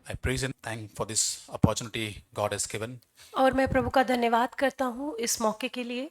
I praise and thank for this opportunity God has given. और मैं प्रभु का धन्यवाद करता हूँ इस मौके के लिए।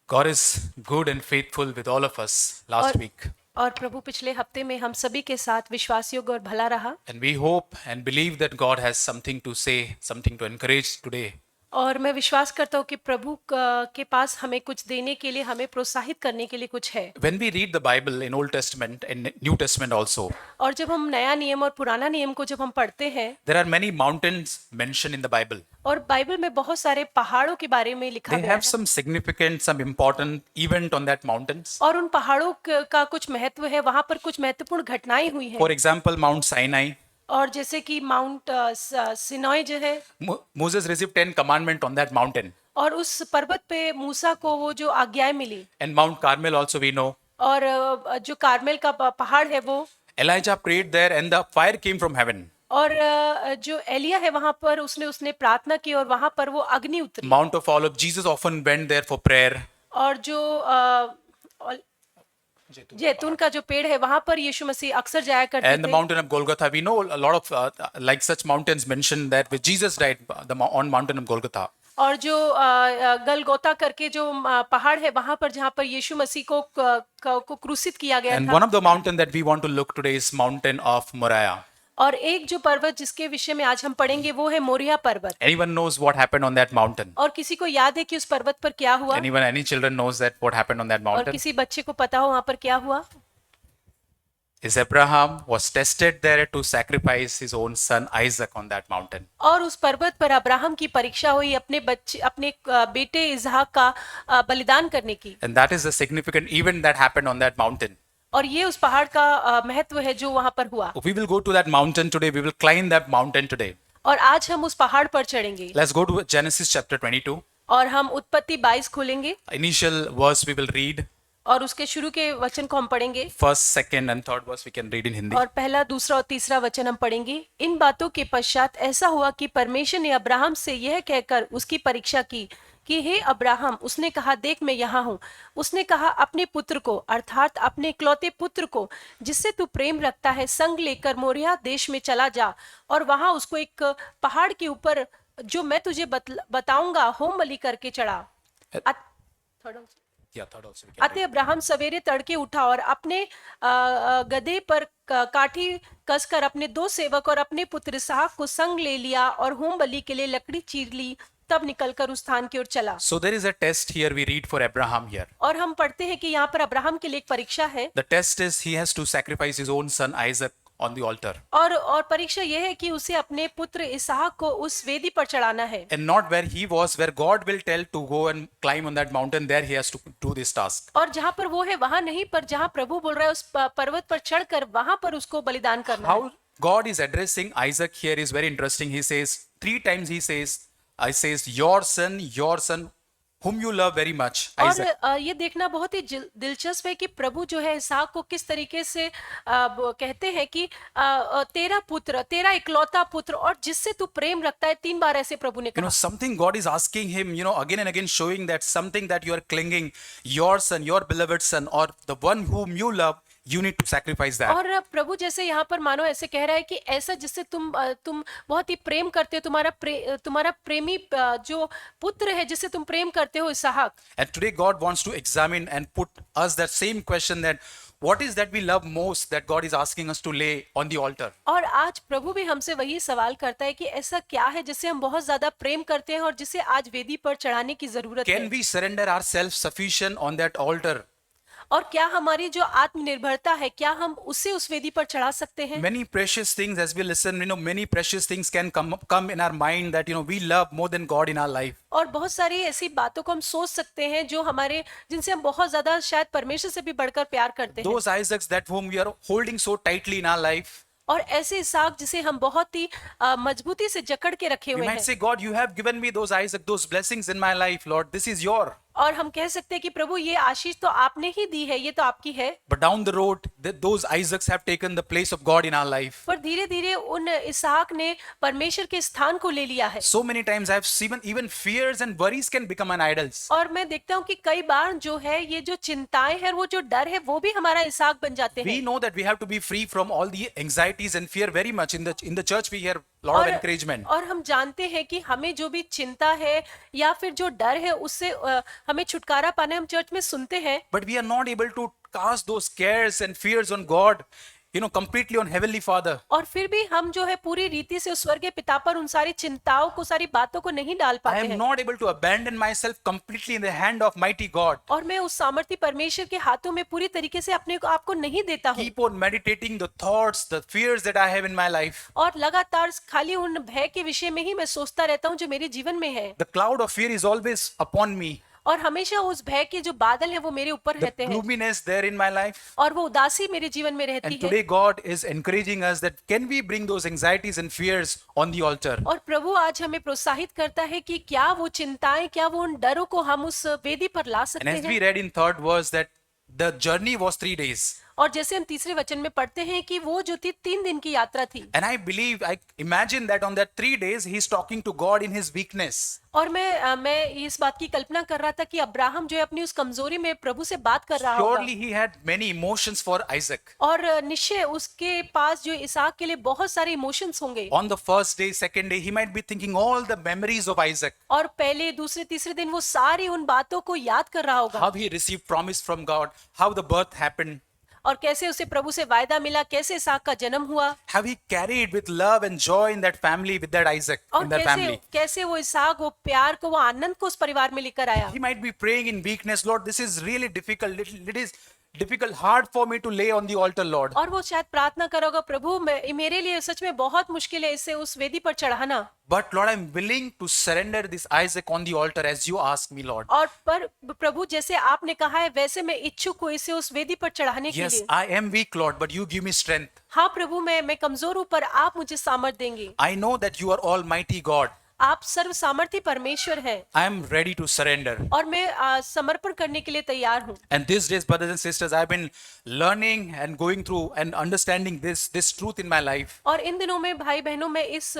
God is good and faithful with all of us last और week. और प्रभु पिछले हफ्ते में हम सभी के साथ विश्वासयोग्य और भला रहा। And we hope and believe that God has something to say, something to encourage today. और मैं विश्वास करता हूँ कि प्रभु के पास हमें कुछ देने के लिए, हमें प्रोत्साहित करने के लिए कुछ है। When we read the Bible in Old Testament and New Testament also, और जब हम नया नियम और पुराना नियम को जब हम पढ़ते हैं, there are many mountains mentioned in the Bible. और बाइबल में बहुत सारे पहाड़ों के बारे में लिखा They गया have है some significant, some important event on that mountains. और उन पहाड़ों का कुछ महत्व है, वहां पर कुछ महत्वपूर्ण घटनाएं हुई हैं। For example, Mount Sinai. और जैसे कि माउंट सिनोय जो है, Moses received 10 commandments on that mountain. और उस पर्वत पे मूसा को वो जो आज्ञाएं मिली। And Mount Carmel also we know. और जो कार्मेल का पहाड़ है वो, Elijah prayed there and the fire came from heaven. और जो एलिया है वहां पर उसने प्रार्थना की और वहां पर वो अग्नि उतरी। Mount of Olives, Jesus often went there for prayer. और जो जैतून का जो पेड़ है वहां पर यीशु मसीह अक्सर जाया करते And the थे। mountain of Golgotha, we know a lot of like such mountains mentioned that where Jesus died on mountain of Golgotha. और जो गलगोता करके जो पहाड़ है वहां पर जहां पर यीशु मसीह को क्रूसित किया गया And था। one of the mountain that we want to look today is mountain of Moriah. और एक जो पर्वत जिसके विषय में आज हम पढ़ेंगे वो है मोरिया पर्वत। Anyone knows what happened on that mountain? और किसी को याद है कि उस पर्वत पर क्या हुआ? Any children knows that what happened on that और mountain? किसी बच्चे को पता हो वहां पर क्या हुआ? Is Abraham was tested there to sacrifice his own son Isaac on that mountain. और उस पर्वत पर अब्राहम की परीक्षा हुई अपने बेटे इसहाक का बलिदान करने की। And that is a significant event that happened on that mountain. और ये उस पहाड़ का महत्व है जो वहां पर हुआ। We will go to that mountain today. We will climb that mountain today. और आज हम उस पहाड़ पर चढ़ेंगे। Let's go to Genesis chapter 22. और हम उत्पत्ति 22 खोलेंगे Initial verse we will read. और उसके शुरू के वचन को हम पढ़ेंगे। First, second and third verse we can read in Hindi. और पहला, दूसरा और तीसरा वचन हम पढ़ेंगे। इन बातों के पश्चात ऐसा हुआ कि परमेश्वर ने अब्राहम से यह कहकर उसकी परीक्षा की कि हे अब्राहम, उसने कहा देख मैं यहाँ हूँ। उसने कहा अपने पुत्र को अर्थात अपने इकलौते पुत्र को जिससे तू प्रेम रखता है संग लेकर मोरिया देश में चला जा और वहां उसको एक पहाड़ के ऊपर जो मैं तुझे बताऊंगा होम बलि करके चढ़ा। Yeah, third also we can read. अतः अब्राहम सवेरे तड़के उठा और अपने गधे पर काठी कसकर अपने 2 सेवक और अपने पुत्र इसहाक को संग ले लिया और होम बलि के लिए लकड़ी चीर ली, तब निकलकर उस स्थान की ओर चला। So there is a test here we read for Abraham here. और हम पढ़ते हैं कि यहाँ पर अब्राहम के लिए एक परीक्षा है। The test is he has to sacrifice his own son Isaac on the altar. और परीक्षा यह है कि उसे अपने पुत्र इसहाक को उस वेदी पर चढ़ाना है। And not where he was, where God will tell to go and climb on that mountain, there he has to do this task. और जहाँ पर वो है वहां नहीं, पर जहाँ प्रभु बोल रहा है उस पर्वत पर चढ़कर वहां पर उसको बलिदान करना है। How God is addressing Isaac here is very interesting. He says, 3 times he says, your son, whom you love very much, Isaac. और ये देखना बहुत ही दिलचस्प है कि प्रभु जो है इसहाक को किस तरीके से कहते हैं कि तेरा पुत्र, तेरा इकलौता पुत्र और जिससे तू प्रेम रखता है। 3 बार ऐसे प्रभु ने You know, कहा। something God is asking him, again and again showing that something that you are clinging, your son, your beloved son, or the one whom you love, you need to sacrifice that. और प्रभु जैसे यहाँ पर मानो ऐसे कह रहा है कि ऐसा जिससे तुम बहुत ही प्रेम करते हो, तुम्हारा प्रेमी जो पुत्र है जिससे तुम प्रेम करते हो, इसहाक। And today God wants to examine and put us that same question that what is that we love most that God is asking us to lay on the altar. और आज प्रभु भी हमसे वही सवाल करता है कि ऐसा क्या है जिससे हम बहुत ज्यादा प्रेम करते हैं और जिसे आज वेदी पर चढ़ाने की जरूरत Can है। we surrender our self-sufficient on that altar? और क्या हमारी जो आत्मनिर्भरता है, क्या हम उसे उस वेदी पर चढ़ा सकते हैं? Many precious things as we listen, many precious things can come in our mind that, we love more than God in our life. और बहुत सारी ऐसी बातों को हम सोच सकते हैं जो जिनसे हम बहुत ज्यादा शायद परमेश्वर से भी बढ़कर प्यार करते हैं। Those Isaacs that whom we are holding so tightly in our life. और ऐसे इसहाक जिसे हम बहुत ही मजबूती से जकड़ के रखे We हुए might हैं। say, God, you have given me those Isaac, those blessings in my life, Lord. This is your. और हम कह सकते हैं कि प्रभु ये आशीष तो आपने ही दी है, ये तो आपकी है। But down the road, those Isaacs have taken the place of God in our life. पर धीरे धीरे उन इसहाक ने परमेश्वर के स्थान को ले लिया है। So many times I've seen even fears and worries can become an idols. और मैं देखता हूँ कि कई बार जो है ये जो चिंताएं हैं, वो जो डर है, वो भी हमारा इसहाक बन जाते We हैं। know that we have to be free from all the anxieties and fear very much. In the church we hear a lot of encouragement. और हम जानते हैं कि हमें जो भी चिंता है या फिर जो डर है, उससे हमें छुटकारा पाना हम चर्च में सुनते हैं। But we are not able to cast those cares and fears on God, completely on Heavenly Father. और फिर भी हम जो है पूरी रीति से उस स्वर्गीय पिता पर उन सारी चिंताओं को, सारी बातों को नहीं डाल I पाते am हैं। not able to abandon myself completely in the hand of mighty God. और मैं उस सामर्थी परमेश्वर के हाथों में पूरी तरीके से अपने को आपको नहीं देता हूँ। Keep on meditating the thoughts, the fears that I have in my life. और लगातार खाली उन भय के विषय में ही मैं सोचता रहता हूँ जो मेरे जीवन में है। The cloud of fear is always upon me. और हमेशा उस भय के जो बादल है वो मेरे ऊपर The रहते हैं, gloominess there in my life. और वो उदासी मेरे जीवन में रहती And है। today God is encouraging us that can we bring those anxieties and fears on the altar? और प्रभु आज हमें प्रोत्साहित करता है कि क्या वो चिंताएं, क्या वो उन डरों को हम उस वेदी पर ला And सकते as we हैं। read in third verse that the journey was 3 days. और जैसे हम तीसरे वचन में पढ़ते हैं कि वो जो थी 3 दिन की यात्रा थी। And I imagine that on that 3 days he's talking to God in his weakness. और मैं इस बात की कल्पना कर रहा था कि अब्राहम जो है अपनी उस कमजोरी में प्रभु से बात कर रहा होगा। Surely he had many emotions for Isaac. और निश्चय उसके पास जो इसहाक के लिए बहुत सारे इमोशंस होंगे। On the first day, second day, he might be thinking all the memories of Isaac. और पहले, दूसरे, तीसरे दिन वो सारी उन बातों को याद कर रहा होगा। How he received promise from God, how the birth happened, और कैसे उसे प्रभु से वायदा मिला, कैसे इसहाक का जन्म हुआ, how he carried with love and joy in that family, with that Isaac, और in that कैसे family. कैसे वो इसहाक, वो प्यार को, वो आनंद को उस परिवार में लेकर आया। He might be praying in weakness, Lord, this is really difficult. It is difficult, hard for me to lay on the altar, Lord. और वो शायद प्रार्थना करोगा, प्रभु मेरे लिए सच में बहुत मुश्किल है इसे उस वेदी पर चढ़ाना। But Lord, I'm willing to surrender this Isaac on the altar as you ask me, Lord. और पर प्रभु जैसे आपने कहा है वैसे मैं इच्छुक हूँ इसे उस वेदी पर चढ़ाने के Yes, लिए। I am weak, Lord, but you give me strength. हाँ प्रभु, मैं कमजोर हूँ पर आप मुझे सामर्थ देंगे। I know that you are Almighty God. आप सर्व सामर्थी परमेश्वर हैं I am ready to surrender. और मैं समर्पण करने के लिए तैयार हूँ। And these days, brothers and sisters, I've been learning and going through and understanding this truth in my life, और इन दिनों में भाई बहनों मैं इस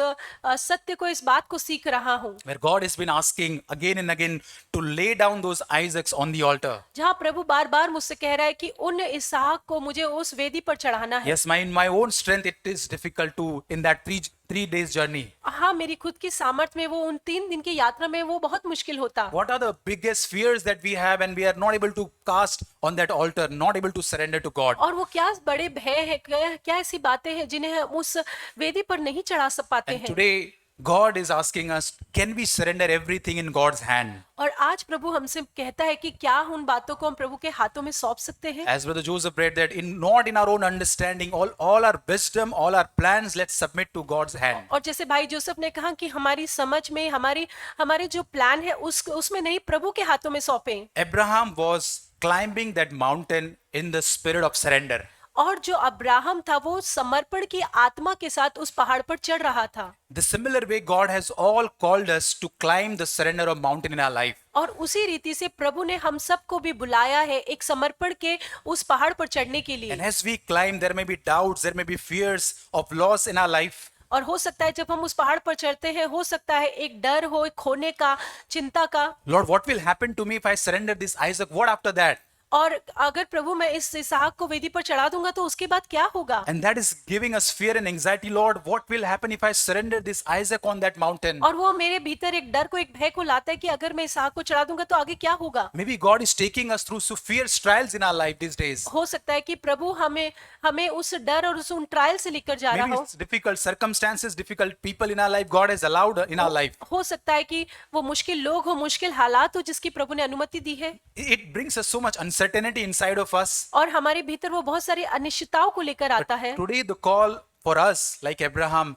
सत्य को, इस बात को सीख रहा हूँ, where God has been asking again and again to lay down those Isaacs on the altar. जहाँ प्रभु बार बार मुझसे कह रहा है कि उन इसहाक को मुझे उस वेदी पर चढ़ाना है। Yes, in my own strength, it is difficult to in that three days journey. हाँ, मेरी खुद की सामर्थ में वो उन 3 दिन की यात्रा में वो बहुत मुश्किल होता। What are the biggest fears that we have and we are not able to cast on that altar, not able to surrender to God? और वो क्या बड़े भय है, क्या ऐसी बातें हैं जिन्हें हम उस वेदी पर नहीं चढ़ा पाते And हैं। today, God is asking us, can we surrender everything in God's hand? और आज प्रभु हमसे कहता है कि क्या उन बातों को हम प्रभु के हाथों में सौंप सकते हैं। As Brother Joseph read that, not in our own understanding, all our wisdom, all our plans, let's submit to God's hand. और जैसे भाई जोसेफ ने कहा कि हमारी समझ में, हमारे जो प्लान है उसमें नहीं, प्रभु के हाथों में सौंपें। Abraham was climbing that mountain in the spirit of surrender. और जो अब्राहम था वो समर्पण की आत्मा के साथ उस पहाड़ पर चढ़ रहा था। The similar way God has all called us to climb the surrender of mountain in our life. और उसी रीति से प्रभु ने हम सबको भी बुलाया है एक समर्पण के उस पहाड़ पर चढ़ने के लिए। And as we climb, there may be doubts, there may be fears of loss in our life. और हो सकता है जब हम उस पहाड़ पर चढ़ते हैं, हो सकता है एक डर हो, एक खोने का, चिंता का। Lord, what will happen to me if I surrender this Isaac? What after that? और अगर प्रभु मैं इस इसहाक को वेदी पर चढ़ा दूंगा तो उसके बाद क्या होगा? And that is giving us fear and anxiety. Lord, what will happen if I surrender this Isaac on that mountain? और वो मेरे भीतर एक डर को, एक भय को लाता है कि अगर मैं इसहाक को चढ़ा दूंगा तो आगे क्या होगा? Maybe God is taking us through so fierce trials in our life these days. हो सकता है कि प्रभु हमें उस डर और उन ट्रायल से लेकर जा रहा Maybe हो। it's difficult circumstances, difficult people in our life God has allowed in our life. हो सकता है कि वो मुश्किल लोग हो, मुश्किल हालात हो जिसकी प्रभु ने अनुमति दी है। It brings us so much uncertainty inside of us. और हमारे भीतर वो बहुत सारी अनिश्चितताओं को लेकर आता है। Today the call for us, like Abraham,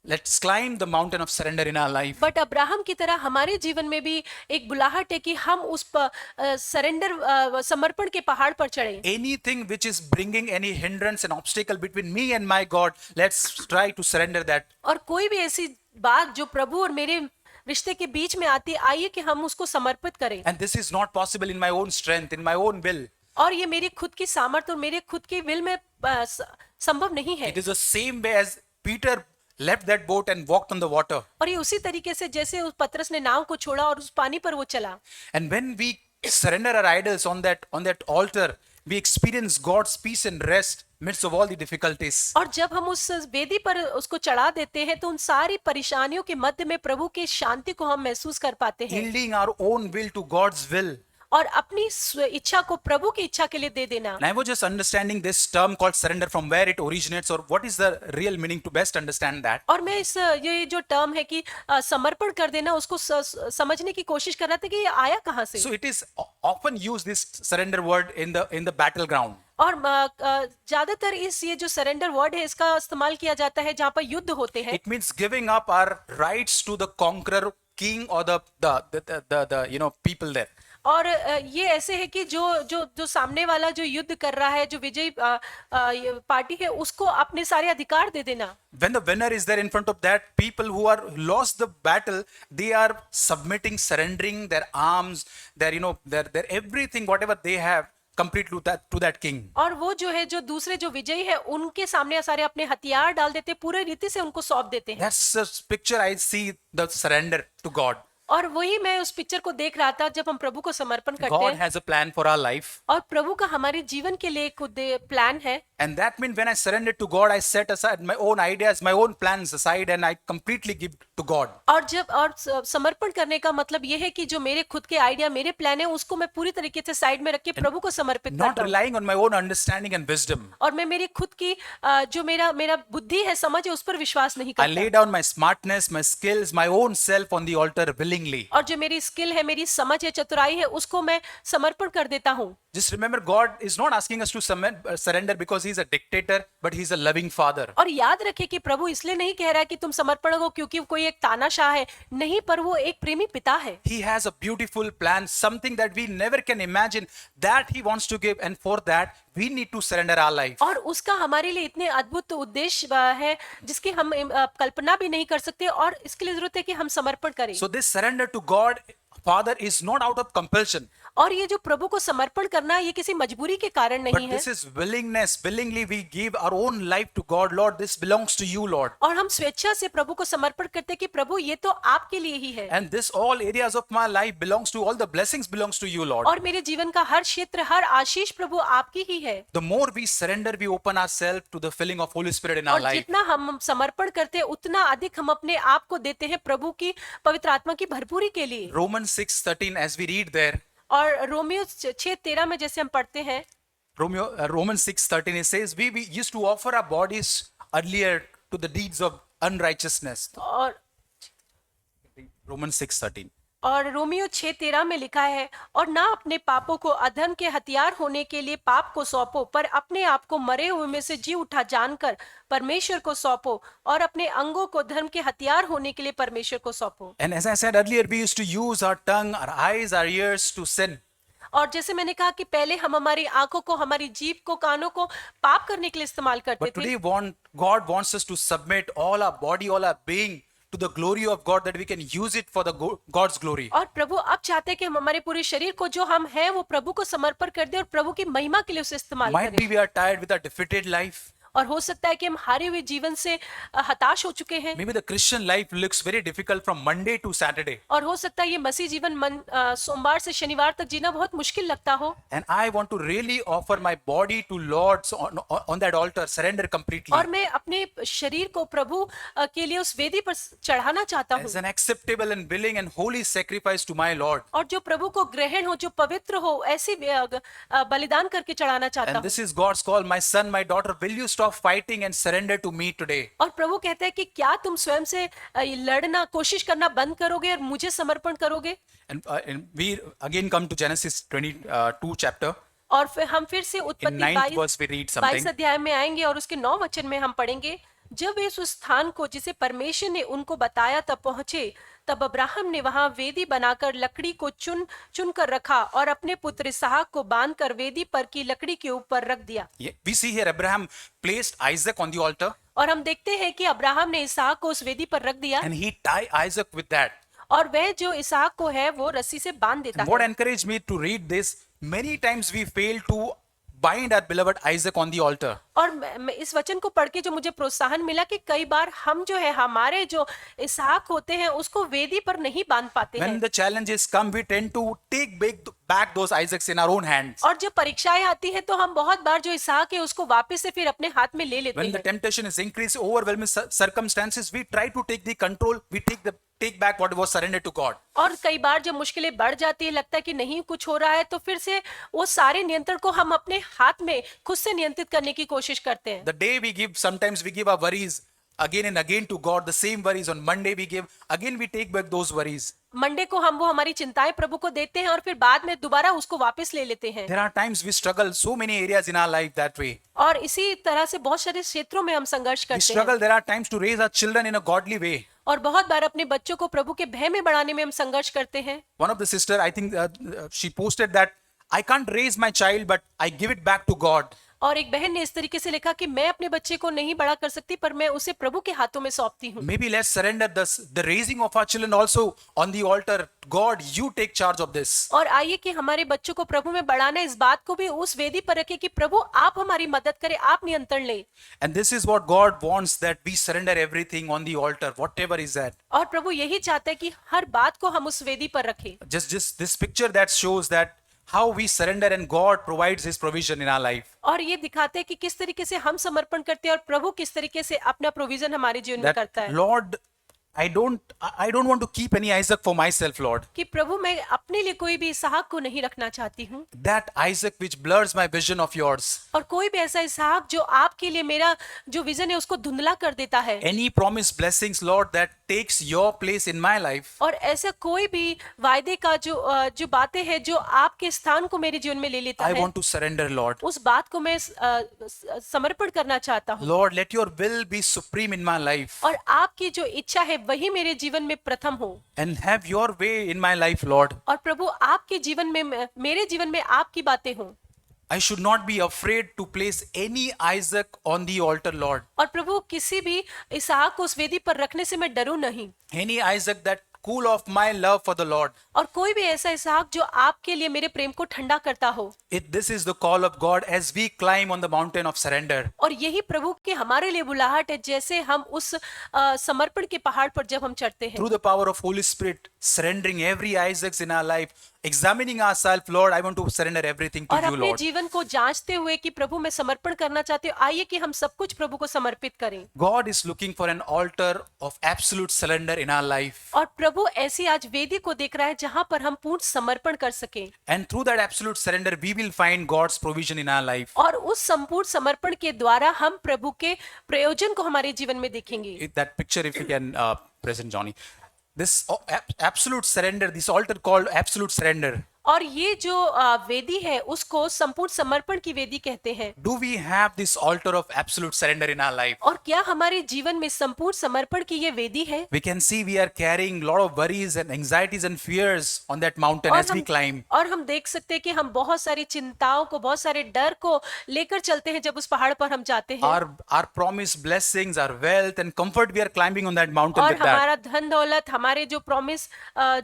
let's climb the mountain of surrender in our life. But Abraham की तरह हमारे जीवन में भी एक बुलाहट है कि हम उस समर्पण के पहाड़ पर चढ़े। Anything which is bringing any hindrance and obstacle between me and my God, let's try to surrender that. और कोई भी ऐसी बात जो प्रभु और रिश्ते के बीच में आती, आइए कि हम उसको समर्पित करें। And this is not possible in my own strength, in my own will. और ये मेरी खुद की सामर्थ्य और मेरे खुद की विल में संभव नहीं है। It is the same way as Peter left that boat and walked on the water. और ये उसी तरीके से जैसे उस पतरस ने नाव को छोड़ा और उस पानी पर वो चला। And when we surrender our idols on that altar, we experience God's peace and rest midst of all the difficulties. और जब हम उस वेदी पर उसको चढ़ा देते हैं तो उन सारी परेशानियों के मध्य में प्रभु की शांति को हम महसूस कर पाते हैं। Yielding our own will to God's will. और अपनी इच्छा को प्रभु की इच्छा के लिए दे देना। And I was just understanding this term called surrender, from where it originates or what is the real meaning, to best understand that. और मैं इस ये जो टर्म है कि समर्पण कर देना, उसको समझने की कोशिश कर रहा था कि ये आया कहाँ से। So it is often used, this surrender word, in the battleground. और ज्यादातर इस ये जो सरेंडर वर्ड है इसका इस्तेमाल किया जाता है जहाँ पर युद्ध होते हैं। It means giving up our rights to the conqueror, king, or the people there. और ये ऐसे है कि जो सामने वाला जो युद्ध कर रहा है, जो विजयी पार्टी है, उसको अपने सारे अधिकार दे देना। When the winner is there in front of that, people who are lost the battle, they are submitting, surrendering their arms, their everything, whatever they have, complete to that king. और वो जो है, जो दूसरे जो विजयी है, उनके सामने सारे अपने हथियार डाल देते, पूरे रीति से उनको सौंप देते हैं। That's the picture I see, the surrender to God. और वही मैं उस पिक्चर को देख रहा था जब हम प्रभु को समर्पण करते God हैं। has a plan for our life. और प्रभु का हमारे जीवन के लिए एक प्लान है। And that means when I surrender to God, I set aside my own ideas, my own plans aside, and I completely give to God. और समर्पण करने का मतलब ये है कि जो मेरे खुद के आइडिया, मेरे प्लान है, उसको मैं पूरी तरीके से साइड में रख के प्रभु को समर्पित Not करता हूँ। relying on my own understanding and wisdom. और मैं मेरी खुद की जो मेरा बुद्धि है, समझ है, उस पर विश्वास नहीं I lay करता। down my smartness, my skills, my own self on the altar willingly. और जो मेरी स्किल है, मेरी समझ है, चतुराई है, उसको मैं समर्पण कर देता हूँ। Just remember, God is not asking us to surrender because He's a dictator, but He's a loving Father. और याद रखें कि प्रभु इसलिए नहीं कह रहा है कि तुम समर्पण हो क्योंकि कोई एक तानाशाह है, नहीं, पर वो एक प्रेमी पिता है। He has a beautiful plan, something that we never can imagine, that He wants to give, and for that we need to surrender our life. और उसका हमारे लिए इतने अद्भुत उद्देश्य है जिसकी हम कल्पना भी नहीं कर सकते, और इसके लिए जरूरत है कि हम समर्पण करें। So this surrender to God, Father, is not out of compulsion, और ये जो प्रभु को समर्पण करना, ये किसी मजबूरी के कारण but नहीं है। this is willingness. Willingly we give our own life to God. Lord, this belongs to you, Lord. और हम स्वेच्छा से प्रभु को समर्पण करते हैं कि प्रभु ये तो आपके लिए ही है, And this all areas of my life belongs to, all the blessings belongs to you, Lord. और मेरे जीवन का हर क्षेत्र, हर आशीष प्रभु आपकी ही है। The more we surrender, we open ourselves to the filling of Holy Spirit in our और life. जितना हम समर्पण करते हैं, उतना अधिक हम अपने आप को देते हैं प्रभु की पवित्र आत्मा की भरपूरी के लिए। Romans 6:13, as we read there, और रोमियो 6:13 में जैसे हम पढ़ते हैं, Romans 6:13, it says, we used to offer our bodies earlier to the deeds of unrighteousness. और Romans 6:13. और रोमियो 6:13 में लिखा है, और ना अपने पापों को अधर्म के हथियार होने के लिए पाप को सौंपो, पर अपने आप को मरे हुए में से जी उठा जानकर परमेश्वर को सौंपो, और अपने अंगों को धर्म के हथियार होने के लिए परमेश्वर को सौंपो। And as I said earlier, we used to use our tongue, our eyes, our ears to sin. और जैसे मैंने कहा कि पहले हम हमारी आंखों को, हमारी जीभ को, कानों को पाप करने के लिए इस्तेमाल करते But थे। today God wants us to submit all our body, all our being to the glory of God, that we can use it for the God's glory. और प्रभु अब चाहते हैं कि हम हमारे पूरे शरीर को, जो हम हैं, वो प्रभु को समर्पण कर दे और प्रभु की महिमा के लिए उसे इस्तेमाल Might be करें। we are tired with a defeated life. और हो सकता है कि हम हारे हुए जीवन से हताश हो चुके हैं, Maybe the Christian life looks very difficult from Monday to Saturday. और हो सकता है ये मसीह जीवन सोमवार से शनिवार तक जीना बहुत मुश्किल लगता हो। And I want to really offer my body to Lord on that altar, surrender completely. और मैं अपने शरीर को प्रभु के लिए उस वेदी पर चढ़ाना चाहता हूँ, As an acceptable and willing and holy sacrifice to my Lord. और जो प्रभु को ग्रहण हो, जो पवित्र हो, ऐसी बलिदान करके चढ़ाना चाहता And हूँ। this is God's call. My son, my daughter, will you stop fighting and surrender to me today? और प्रभु कहते हैं कि क्या तुम स्वयं से लड़ना, कोशिश करना बंद करोगे और मुझे समर्पण करोगे? And we again come to Genesis 22 chapter. और फिर हम फिर से In उत्पत्ति 9th verse we read 22 something. अध्याय में आएंगे और उसके 9 वचन में हम पढ़ेंगे। जब वे उस स्थान को जिसे परमेश्वर ने उनको बताया तब पहुंचे, तब अब्राहम ने वहां वेदी बनाकर लकड़ी को चुन चुन कर रखा और अपने पुत्र इसहाक को बांधकर वेदी पर की लकड़ी के ऊपर रख दिया। We see here Abraham placed Isaac on the altar और हम देखते हैं कि अब्राहम ने इसहाक को उस वेदी पर रख दिया, and he tied Isaac with that. और वह जो इसहाक को है वो रस्सी से बांध देता And what है। encouraged me to read this, many times we fail to bind our beloved Isaac on the altar. और मैं इस वचन को पढ़ के जो मुझे प्रोत्साहन मिला कि कई बार हम जो है हमारे जो इसहाक होते हैं उसको वेदी पर नहीं बांध पाते When हैं। the challenges come, we tend to take back those Isaacs in our own hands. और जब परीक्षाएं आती है तो हम बहुत बार जो इसहाक है उसको वापस से फिर अपने हाथ में ले लेते When the हैं। temptation is increased, overwhelming circumstances, we try to take the control, we take back what was surrendered to God. और कई बार जब मुश्किलें बढ़ जाती है, लगता है कि नहीं कुछ हो रहा है, तो फिर से वो सारे नियंत्रण को हम अपने हाथ में खुद से नियंत्रित करने की कोशिश करते हैं। The day we give, sometimes we give our worries again and again to God, the same worries. On Monday we give, again we take back those worries. Monday को हम वो हमारी चिंताएं प्रभु को देते हैं और फिर बाद में दोबारा उसको वापस ले लेते हैं। There are times we struggle so many areas in our life that way. और इसी तरह से बहुत सारे क्षेत्रों में हम संघर्ष We करते हैं। struggle, there are times to raise our children in a godly way. और बहुत बार अपने बच्चों को प्रभु के भय में बढ़ाने में हम संघर्ष करते हैं। One of the sister, I think she posted that I can't raise my child, but I give it back to God. और एक बहन ने इस तरीके से लिखा कि मैं अपने बच्चे को नहीं बड़ा कर सकती, पर मैं उसे प्रभु के हाथों में सौंपती हूँ। Maybe let's surrender the raising of our children also on the altar. God, you take charge of this. और आइए कि हमारे बच्चों को प्रभु में बढ़ाना, इस बात को भी उस वेदी पर रखें कि प्रभु आप हमारी मदद करें, आप नियंत्रण लें। And this is what God wants, that we surrender everything on the altar, whatever is that. और प्रभु यही चाहते हैं कि हर बात को हम उस वेदी पर रखें। Just this picture that shows that how we surrender and God provides His provision in our life. और ये दिखाते हैं कि किस तरीके से हम समर्पण करते हैं और प्रभु किस तरीके से अपना प्रोविजन हमारे जीवन में करता That है। Lord, I don't want to keep any Isaac for myself, Lord. कि प्रभु मैं अपने लिए कोई भी इसहाक को नहीं रखना चाहती हूँ, That Isaac which blurs my vision of yours. और कोई भी ऐसा इसहाक जो आपके लिए मेरा जो विजन है उसको धुंधला कर देता है। Any promised blessings, Lord, that takes your place in my life. और ऐसा कोई भी वायदे का जो बातें हैं जो आपके स्थान को मेरे जीवन में ले लेता I है, want to surrender, Lord. उस बात को मैं समर्पण करना चाहता हूँ। Lord, let your will be supreme in my life. और आपकी जो इच्छा है वही मेरे जीवन में प्रथम हो। And have your way in my life, Lord. और प्रभु आपके जीवन में मेरे जीवन में आपकी बातें हों। I should not be afraid to place any Isaac on the altar, Lord. और प्रभु किसी भी इसहाक को उस वेदी पर रखने से मैं डरूं नहीं। Any Isaac that cool off my love for the Lord. और कोई भी ऐसा इसहाक जो आपके लिए मेरे प्रेम को ठंडा करता हो। This is the call of God as we climb on the mountain of surrender. और यही प्रभु के हमारे लिए बुलाहट है, जैसे हम उस समर्पण के पहाड़ पर जब हम चढ़ते हैं। Through the power of Holy Spirit, surrendering every Isaacs in our life, examining ourselves, Lord, I want to surrender everything to और you, अपने Lord. जीवन को जांचते हुए कि प्रभु मैं समर्पण करना चाहती हूँ, आइए कि हम सब कुछ प्रभु को समर्पित करें। God is looking for an altar of absolute surrender in our life. और प्रभु ऐसी आज वेदी को देख रहा है जहां पर हम पूर्ण समर्पण कर सकें। And through that absolute surrender, we will find God's provision in our life. और उस संपूर्ण समर्पण के द्वारा हम प्रभु के प्रयोजन को हमारे जीवन में देखेंगे। That picture, if you can present, Johnny. This absolute surrender, this altar called absolute surrender. और ये जो वेदी है उसको संपूर्ण समर्पण की वेदी कहते हैं। Do we have this altar of absolute surrender in our life? और क्या हमारे जीवन में संपूर्ण समर्पण की ये वेदी है? We can see we are carrying a lot of worries and anxieties and fears on that mountain as we climb. और हम देख सकते हैं कि हम बहुत सारी चिंताओं को, बहुत सारे डर को लेकर चलते हैं जब उस पहाड़ पर हम जाते हैं। Our promised blessings, our wealth and comfort, we are climbing on that mountain और with that. हमारा धन दौलत, हमारे जो प्रॉमिस,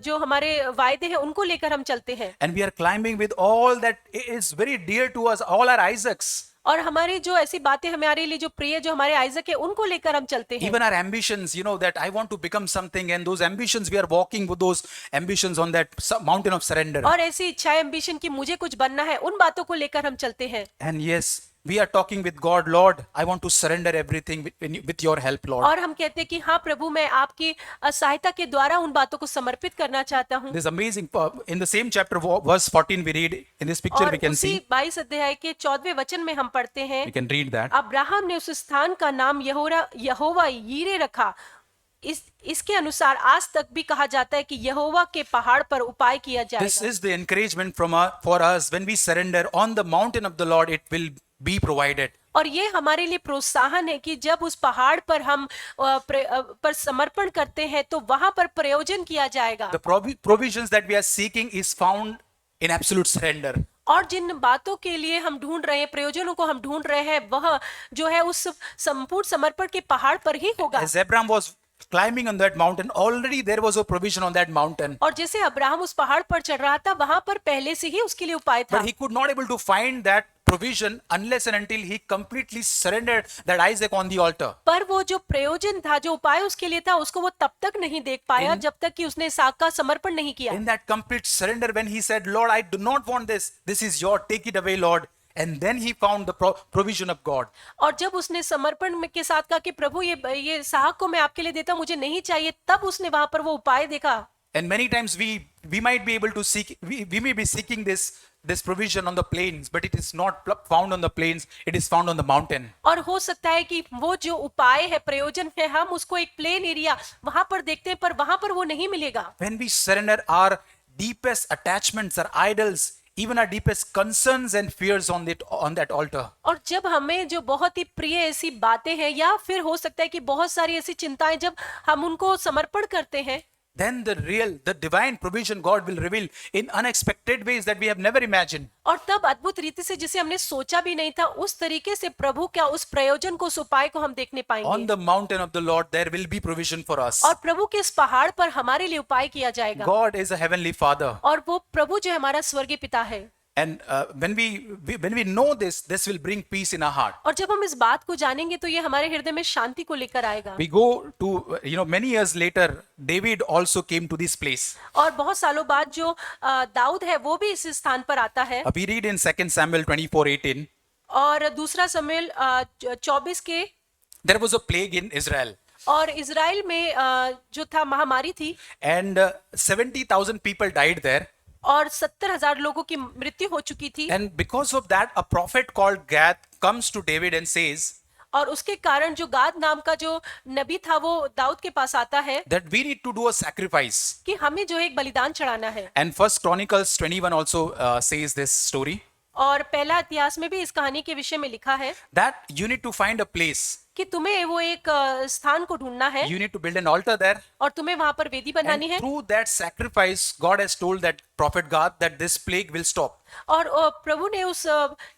जो हमारे वायदे हैं उनको लेकर हम चलते हैं। And we are climbing with all that is very dear to us, all our Isaacs. और हमारी जो ऐसी बातें हमारे लिए जो प्रिय, जो हमारे आइजक है, उनको लेकर हम चलते हैं। Even our ambitions, that I want to become something, and those ambitions, we are walking with those ambitions on that mountain of surrender. और ऐसी इच्छाएं, एम्बिशन की मुझे कुछ बनना है, उन बातों को लेकर हम चलते हैं। And yes, we are talking with God, Lord, I want to surrender everything with your help, Lord. और हम कहते हैं कि हाँ प्रभु, मैं आपकी सहायता के द्वारा उन बातों को समर्पित करना चाहता हूँ। This amazing, in the same chapter, verse 14, we read, in this picture और we can उसी see, 22 अध्याय के 14वें वचन में हम पढ़ते हैं, we can read that. Abraham ने उस स्थान का नाम यहोवा यीरे रखा। इसके अनुसार आज तक भी कहा जाता है कि यहोवा के पहाड़ पर उपाय किया This जाएगा। is the encouragement for us when we surrender on the mountain of the Lord, it will be provided. और ये हमारे लिए प्रोत्साहन है कि जब उस पहाड़ पर हम पर समर्पण करते हैं तो वहां पर प्रयोजन किया जाएगा। The provisions that we are seeking is found in absolute surrender. और जिन बातों के लिए हम ढूंढ रहे हैं, प्रयोजनों को हम ढूंढ रहे हैं, वह जो है उस संपूर्ण समर्पण के पहाड़ पर ही होगा। As Abraham was climbing on that mountain, already there was a provision on that mountain. और जैसे अब्राहम उस पहाड़ पर चढ़ रहा था, वहां पर पहले से ही उसके लिए उपाय था। But he could not able to find that provision unless and until he completely surrendered that Isaac on the altar. पर वो जो प्रयोजन था, जो उपाय उसके लिए था, उसको वो तब तक नहीं देख पाया जब तक कि उसने इसहाक का समर्पण नहीं किया। In that complete surrender, when he said, Lord, I do not want this. This is your, take it away, Lord. And then he found the provision of God. और जब उसने समर्पण के साथ कहा कि प्रभु ये इसहाक को मैं आपके लिए देता हूं, मुझे नहीं चाहिए, तब उसने वहां पर वो उपाय देखा। And many times we might be able to seek, we may be seeking this provision on the plains, but it is not found on the plains, it is found on the mountain. और हो सकता है कि वो जो उपाय है, प्रयोजन है, हम उसको एक प्लेन एरिया वहां पर देखते हैं, पर वहां पर वो नहीं मिलेगा। When we surrender our deepest attachments, our idols, even our deepest concerns and fears on that altar, और जब हमें जो बहुत ही प्रिय ऐसी बातें हैं, या फिर हो सकता है कि बहुत सारी ऐसी चिंताएं, जब हम उनको समर्पण करते हैं, then the divine provision God will reveal in unexpected ways that we have never imagined. और तब अद्भुत रीति से, जिसे हमने सोचा भी नहीं था, उस तरीके से प्रभु क्या उस प्रयोजन को, उस उपाय को हम देखने On पाएंगे। the mountain of the Lord there will be provision for us. और प्रभु के इस पहाड़ पर हमारे लिए उपाय किया जाएगा। God is a heavenly Father. और वो प्रभु जो हमारा स्वर्गीय पिता है। And when we know this will bring peace in our heart. और जब हम इस बात को जानेंगे तो ये हमारे हृदय में शांति को लेकर आएगा। We go to, many years later, David also came to this place. और बहुत सालों बाद जो दाऊद है, वो भी इस स्थान पर आता है। We read in 2 Samuel 24:18. और दूसरा शमूएल 24 के, There was a plague in Israel. और इजराइल में जो था महामारी थी, And 70,000 people died there. और 70,000 लोगों की मृत्यु हो चुकी थी। And because of that, a prophet called Gad comes to David and says और उसके कारण जो गाद नाम का जो नबी था, वो दाऊद के पास आता है that we need to do a sacrifice. कि हमें जो है एक बलिदान चढ़ाना है। And First Chronicles 21 also says this story, और पहला इतिहास में भी इस कहानी के विषय में लिखा है that you need to find a place. कि तुम्हें वो एक स्थान को ढूंढना है, You need to build an altar there. और तुम्हें वहां पर वेदी बनानी And है। through that sacrifice, God has told that prophet Gad that this plague will stop. और प्रभु ने उस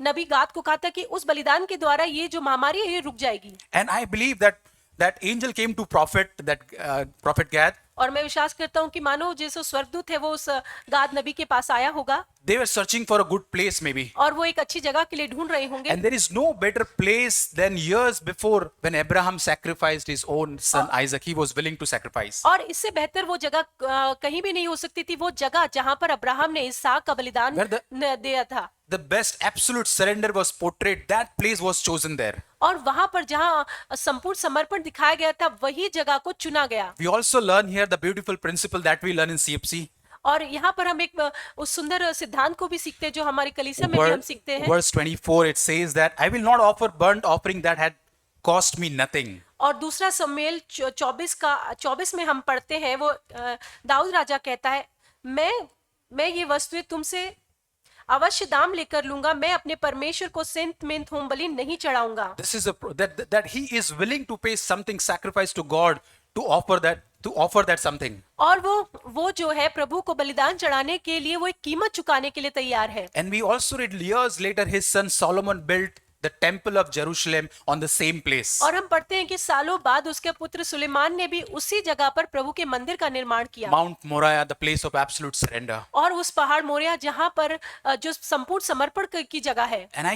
नबी गाद को कहा था कि उस बलिदान के द्वारा ये जो महामारी है, ये रुक जाएगी। And I believe that angel came to prophet Gad. और मैं विश्वास करता हूँ कि मानो जैसे स्वर्गदूत है, वो उस गाद नबी के पास आया होगा, They were searching for a good place maybe. और वो एक अच्छी जगह के लिए ढूंढ रहे होंगे। And there is no better place than years before when Abraham sacrificed his own son Isaac. He was willing to sacrifice. और इससे बेहतर वो जगह कहीं भी नहीं हो सकती थी, वो जगह जहां पर अब्राहम ने इसहाक का बलिदान दिया था। The best absolute surrender was portrayed. That place was chosen there. और वहां पर जहां संपूर्ण समर्पण दिखाया गया था, वही जगह को चुना गया। We also learn here the beautiful principle that we learn in CFC. और यहाँ पर हम एक उस सुंदर सिद्धांत को भी सीखते हैं, जो हमारी कलीसिया में भी हम सीखते हैं। Verse 24 it says that I will not offer burnt offering that had cost me nothing. और दूसरा शमूएल 24 में हम पढ़ते हैं, वो दाऊद राजा कहता है, मैं ये वस्तुएं तुमसे अवश्य दाम लेकर लूंगा, मैं अपने परमेश्वर को सेंत मेंत होम बलि नहीं चढ़ाऊंगा। This is that he is willing to pay something sacrifice to God to offer that something. और वो जो है प्रभु को बलिदान चढ़ाने के लिए वो एक कीमत चुकाने के लिए तैयार है। And we also read years later his son Solomon built the temple of Jerusalem on the same place. और हम पढ़ते हैं कि सालों बाद उसके पुत्र सुलेमान ने भी उसी जगह पर प्रभु के मंदिर का निर्माण किया। Mount Moriah, the place of absolute surrender. और उस पहाड़ मोरिया जहां पर जो संपूर्ण समर्पण की जगह है। And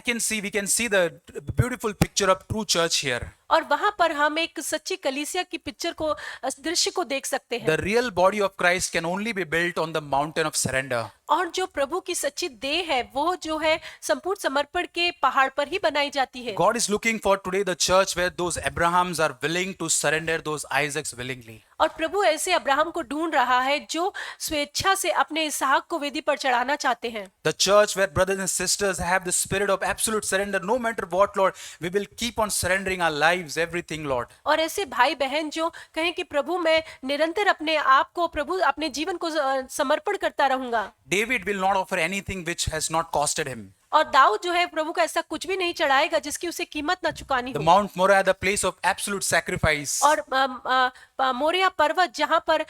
we can see the beautiful picture of true church here. और वहां पर हम एक सच्ची कलीसिया की पिक्चर को, दृश्य को देख सकते हैं। The real body of Christ can only be built on the mountain of surrender. और जो प्रभु की सच्ची देह है, वो जो है संपूर्ण समर्पण के पहाड़ पर ही बनाई जाती है। God is looking for today the church where those Abrahams are willing to surrender those Isaacs willingly. और प्रभु ऐसे अब्राहम को ढूंढ रहा है जो स्वेच्छा से अपने इसहाक को वेदी पर चढ़ाना चाहते हैं। The church where brothers and sisters have the spirit of absolute surrender, no matter what, Lord, we will keep on surrendering our lives, everything, Lord. और ऐसे भाई बहन जो कहें कि प्रभु मैं निरंतर अपने आप को, प्रभु अपने जीवन को समर्पण करता रहूंगा। David will not offer anything which has not costed him. और दाऊद जो है प्रभु का ऐसा कुछ भी नहीं चढ़ाएगा जिसकी उसे कीमत ना चुकानी The हो। Mount Moriah, the place of absolute sacrifice. और मोरिया पर्वत जहां पर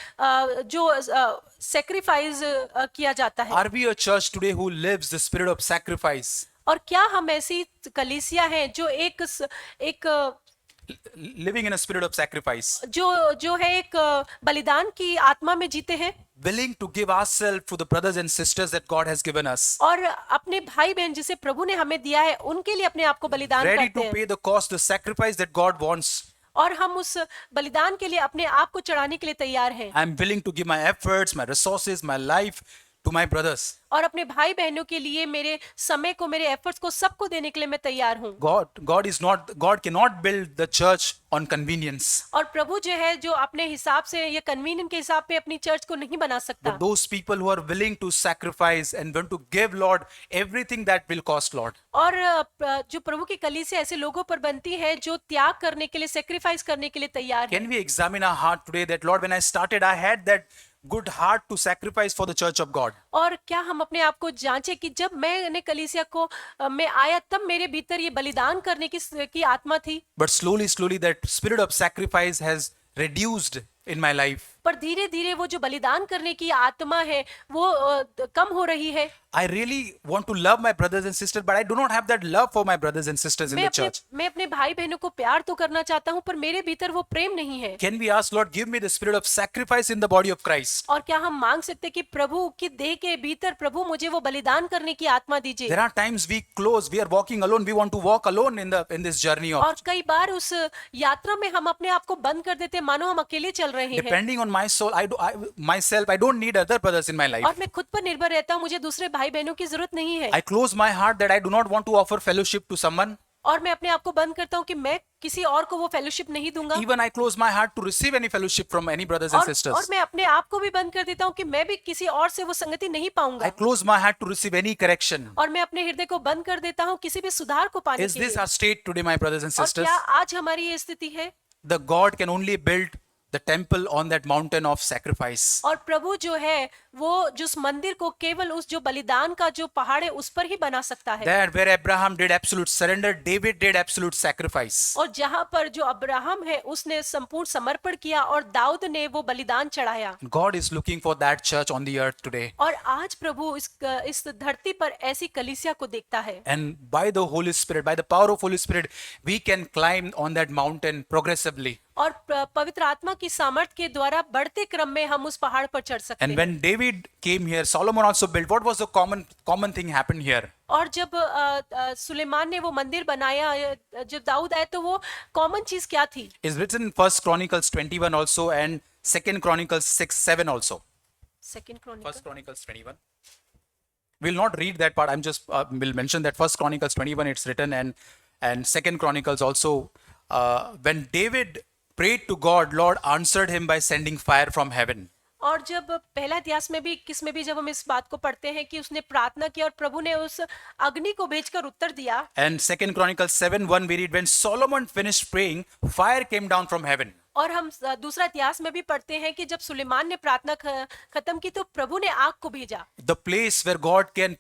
जो सेक्रीफाइस किया जाता है। Are we a church today who lives the spirit of sacrifice? और क्या हम ऐसी कलीसिया हैं जो एक living in a spirit of sacrifice, जो है एक बलिदान की आत्मा में जीते हैं willing to give ourselves to the brothers and sisters that God has given us, और अपने भाई बहन जिसे प्रभु ने हमें दिया है उनके लिए अपने आप को बलिदान ready करते to हैं pay the cost, the sacrifice that God wants. और हम उस बलिदान के लिए अपने आप को चढ़ाने के लिए तैयार हैं I'm willing to give my efforts, my resources, my life to my brothers. और अपने भाई बहनों के लिए मेरे समय को मेरे एफर्ट्स को सबको देने के लिए मैं तैयार हूँ God cannot build the church on convenience. और प्रभु जो है जो अपने हिसाब से या कन्वीनियंट के हिसाब पे अपनी चर्च को नहीं बना सकता But those people who are willing to sacrifice and want to give, Lord, everything that will cost, Lord. और जो प्रभु की कलीसिया ऐसे लोगों पर बनती है जो त्याग करने के लिए सेक्रीफाइस करने के लिए तैयार है Can we examine our heart today that, Lord, when I started, I had that good heart to sacrifice for the church of God. और क्या हम अपने आप को जांचे कि जब मैंने कलीसिया को मैं आया तब मेरे भीतर ये बलिदान करने की आत्मा थी But slowly, that spirit of sacrifice has reduced in my life. पर धीरे धीरे वो जो बलिदान करने की आत्मा है वो कम हो रही है I really want to love my brothers and sisters, but I do not have that love for my brothers and sisters in the church. मैं अपने भाई बहनों को प्यार तो करना चाहता हूँ पर मेरे भीतर वो प्रेम नहीं है Can we ask, Lord, give me the spirit of sacrifice in the body of Christ? और क्या हम मांग सकते कि प्रभु की देह के भीतर प्रभु मुझे वो बलिदान करने की आत्मा दीजिए There are times we are walking alone. We want to walk alone in this journey of और कई बार उस यात्रा में हम अपने आप को बंद कर देते मानो हम अकेले चल रहे हैं depending on my soul. I don't need other brothers in my life. और मैं खुद पर निर्भर रहता हूँ मुझे दूसरे भाई बहनों की जरूरत नहीं है I close my heart that I do not want to offer fellowship to someone. और मैं अपने आप को बंद करता हूँ कि मैं किसी और को वो फेलोशिप नहीं दूंगा Even I close my heart to receive any fellowship from any brothers and और sisters. मैं अपने आप को भी बंद कर देता हूँ कि मैं भी किसी और से वो संगति नहीं पाऊंगा I close my heart to receive any correction. और मैं अपने हृदय को बंद कर देता हूँ किसी भी सुधार को पाने Is के this लिए our state today, my brothers and और sisters? क्या आज हमारी ये स्थिति है The God can only build the temple on that mountain of sacrifice. और प्रभु जो है वो जिस मंदिर को केवल उस जो बलिदान का जो पहाड़ है उस पर ही बना सकता है There where Abraham did absolute surrender, David did absolute sacrifice. और जहां पर जो अब्राहम है उसने संपूर्ण समर्पण किया और दाऊद ने वो बलिदान चढ़ाया God is looking for that church on the earth today. और आज प्रभु इस धरती पर ऐसी कलीसिया को देखता है And by the Holy Spirit, by the power of Holy Spirit, we can climb on that mountain progressively. और पवित्र आत्मा की सामर्थ के द्वारा बढ़ते क्रम में हम उस पहाड़ पर चढ़ सकते And हैं when David came here, Solomon also built. What was the common thing happened here? और जब सुलेमान ने वो मंदिर बनाया जब दाऊद आए तो वो कॉमन चीज क्या थी It's written in 1 Chronicles 21 also and 2 Chronicles 6-7 also. Second 1 Chronicles 21. We'll not read that part. I'm just will mention that 1 Chronicles 21 it's written and 2 Chronicles also. When David prayed to God, Lord answered him by sending fire from heaven. और जब पहला इतिहास में भी किस में भी जब हम इस बात को पढ़ते हैं कि उसने प्रार्थना की और प्रभु ने उस अग्नि को भेजकर उत्तर दिया And 2 Chronicles 7:1 we read, when Solomon finished praying, fire came down from heaven. और हम दूसरा इतिहास में भी पढ़ते हैं कि जब सुलेमान ने प्रार्थना खत्म की तो प्रभु ने आग को भेजा The place where God can,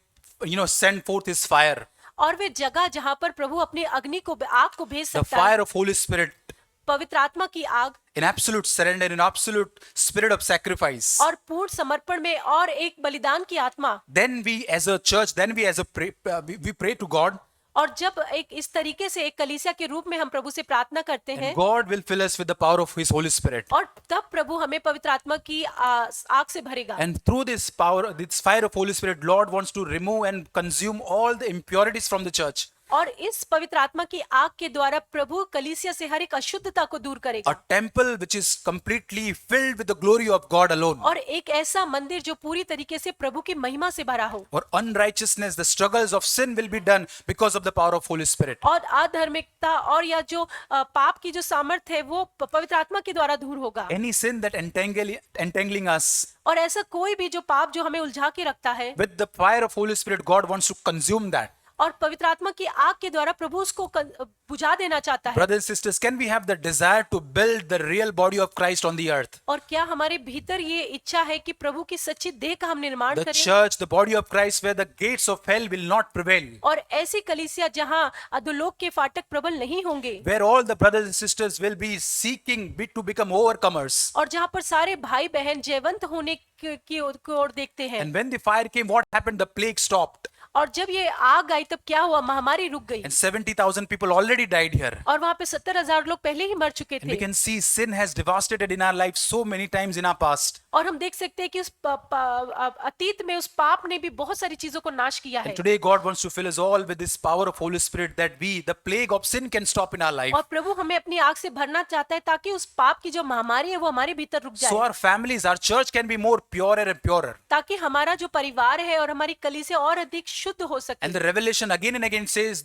send forth his fire. और वे जगह जहां पर प्रभु अपनी अग्नि को आग को भेज The सकता है fire of Holy Spirit पवित्र आत्मा की आग in absolute surrender, in absolute spirit of sacrifice. और पूर्ण समर्पण में और एक बलिदान की आत्मा Then we as a church, we pray to God. और जब एक इस तरीके से एक कलीसिया के रूप में हम प्रभु से प्रार्थना करते हैं And God will fill us with the power of his Holy Spirit. और तब प्रभु हमें पवित्र आत्मा की आग से भरेगा And through this power, this fire of Holy Spirit, Lord wants to remove and consume all the impurities from the church. और इस पवित्र आत्मा की आग के द्वारा प्रभु कलीसिया से हर एक अशुद्धता को दूर करेगा A temple which is completely filled with the glory of God alone. और एक ऐसा मंदिर जो पूरी तरीके से प्रभु की महिमा से भरा हो Or unrighteousness, the struggles of sin will be done because of the power of Holy Spirit. और अधार्मिकता और या जो पाप की जो सामर्थ है वो पवित्र आत्मा के द्वारा दूर होगा Any sin that entangling us, और ऐसा कोई भी जो पाप जो हमें उलझा के रखता है with the fire of Holy Spirit, God wants to consume that. और पवित्र आत्मा की आग के द्वारा प्रभु उसको बुझा देना चाहता है Brothers and sisters, can we have the desire to build the real body of Christ on the earth? और क्या हमारे भीतर ये इच्छा है कि प्रभु की सच्ची देह का हम निर्माण The करें church, the body of Christ, where the gates of hell will not prevail. और ऐसी कलीसिया जहां अधोलोक के फाटक प्रबल नहीं होंगे Where all the brothers and sisters will be seeking to become overcomers. और जहां पर सारे भाई बहन जयवंत होने की ओर देखते हैं And when the fire came, what happened? The plague stopped. और जब ये आग आई तब क्या हुआ, महामारी रुक गई and 70,000 people already died here. और वहां पे 70,000 लोग पहले ही मर चुके And we थे। can see sin has devastated in our life so many times in our past. और हम देख सकते हैं कि उस अतीत में उस पाप ने भी बहुत सारी चीजों को नाश किया है। And today God wants to fill us all with this power of Holy Spirit that the plague of sin can stop in our life. और प्रभु हमें अपनी आग से भरना चाहता है ताकि उस पाप की जो महामारी है वो हमारे भीतर रुक So जाए, our families, our church can be more purer and purer. ताकि हमारा जो परिवार है और हमारी कलीसिया और अधिक शुद्ध हो सके। And the revelation again and again says